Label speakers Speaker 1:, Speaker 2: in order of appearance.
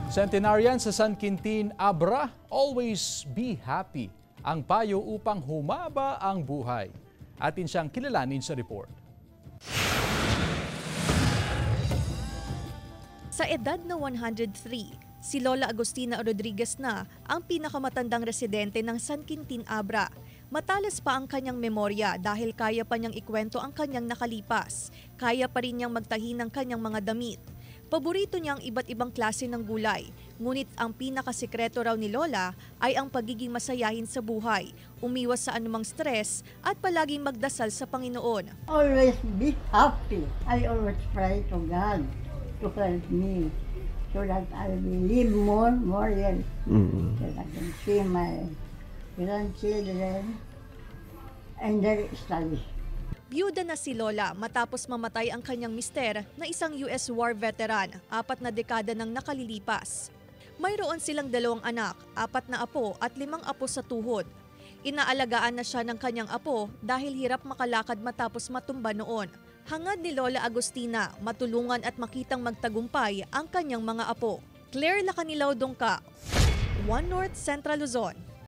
Speaker 1: Centenarian sa San Quintin, Abra, always be happy. Ang payo upang humaba ang buhay. Atin siyang kilalanin sa report.
Speaker 2: Sa edad na 103, si Lola Agustina Rodriguez na ang pinakamatandang residente ng San Quintin, Abra. Matalas pa ang kanyang memorya dahil kaya pa niyang ikwento ang kanyang nakalipas. Kaya pa rin niyang magtahi ng kanyang mga damit. Paborito niya ang iba't ibang klase ng gulay. Ngunit ang pinakasikreto raw ni Lola ay ang pagiging masayahin sa buhay, umiwas sa anumang stress at palaging magdasal sa Panginoon.
Speaker 3: Always be happy. I always pray to God to help me so that I will live more years. So that I can see my grandchildren and their studies.
Speaker 2: Byuda na si Lola matapos mamatay ang kanyang mister na isang US war veteran, 4 na dekada nang nakalilipas. Mayroon silang 2 anak, 4 na apo at 5 apo sa tuhod. Inaalagaan na siya ng kanyang apo dahil hirap makalakad matapos matumba noon. Hangad ni Lola Agustina, matulungan at makitang magtagumpay ang kanyang mga apo. Claire Lacanilaw Dongka, One North Central Luzon.